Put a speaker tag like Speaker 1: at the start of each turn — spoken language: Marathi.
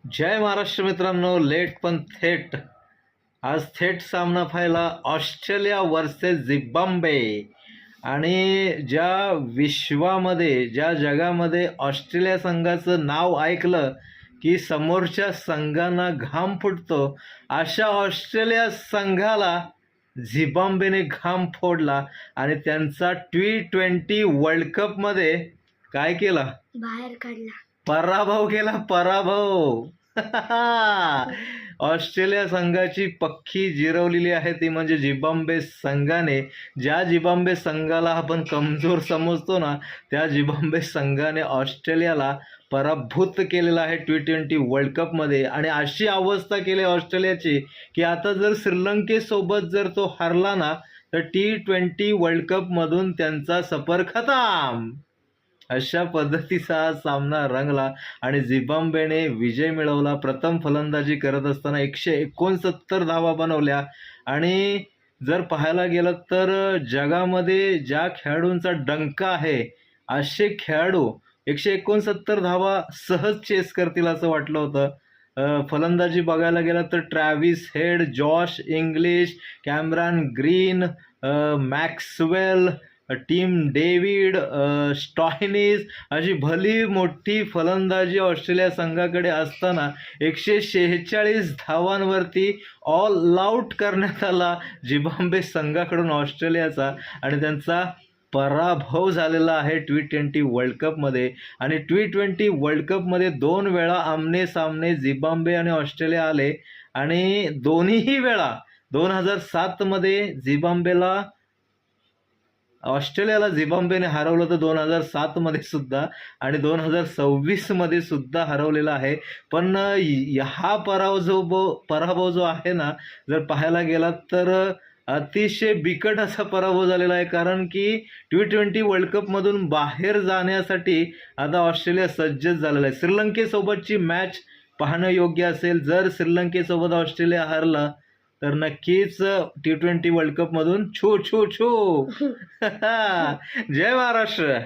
Speaker 1: जय महाराष्ट्र मित्रांनो. लेट पण थेट आज थेट सामना पाहिला ऑस्ट्रेलिया वर्सेस झिम्बाब्वे. आणि ज्या जगामध्ये ऑस्ट्रेलिया संघाचं नाव ऐकलं की समोरच्या संघांना घाम फुटतो, अशा ऑस्ट्रेलिया संघाला झिम्बाब्वेने घाम फोडला आणि त्यांचा T20 वर्ल्ड कपमध्ये काय केला?
Speaker 2: बाहेर काढला.
Speaker 1: पराभव केला, पराभव. ऑस्ट्रेलिया संघाची पक्की जिरवलेली आहे ती म्हणजे झिम्बाब्वे संघाने. ज्या झिम्बाब्वे संघाला आपण कमजोर समजतो ना, त्या झिम्बाब्वे संघाने ऑस्ट्रेलियाला पराभूत केलेला आहे T20 वर्ल्ड कपमध्ये. आणि अशी अवस्था केली ऑस्ट्रेलियाची की आता जर श्रीलंकेसोबत जर तो हरला ना, तर T20 वर्ल्ड कपमधून त्यांचा सफर खतम. अशा पद्धतीचा हा सामना रंगला आणि झिम्बाब्वेने विजय मिळवला. प्रथम फलंदाजी करत असताना 169 धावा बनवल्या. आणि जर पाहायला गेलं तर जगामध्ये ज्या खेळाडूंचा डंका आहे, असे खेळाडू 169 धावा सहज चेस करतील असं वाटलं होतं. फलंदाजी बघायला गेलं तर Travis head, Josh Inglis, Cameron green, Maxwell, team David, Stoinis अशी भली मोठी फलंदाजी ऑस्ट्रेलिया संघाकडे असताना 146 धावांवरती ऑल आऊट करण्यात आला झिम्बाब्वे संघाकडून ऑस्ट्रेलियाचा. आणि त्यांचा पराभव झालेला आहे T20 वर्ल्ड कपमध्ये. आणि T20 वर्ल्ड कपमध्ये 2 वेळा आमने सामने झिम्बाब्वे आणि ऑस्ट्रेलिया आले. आणि दोन्हीही वेळा 2007मध्ये ऑस्ट्रेलियाला झिम्बाब्वेने हरवलं, तर 2007मध्ये सुद्धा आणि 2026मध्ये सुद्धा हरवलेला आहे. पण हा पराभव जो आहे ना, जर पाहायला गेला तर अतिशय बिकट असा पराभव झालेला आहे. कारण की T20 वर्ल्ड कपमधून बाहेर जाण्यासाठी आता ऑस्ट्रेलिया सज्जच झालेला आहे. श्रीलंकेसोबतची मॅच पाहणं योग्य असेल. जर श्रीलंकेसोबत ऑस्ट्रेलिया हरला तर नक्कीच T20 वर्ल्ड कपमधून छू छू छू. जय महाराष्ट्र.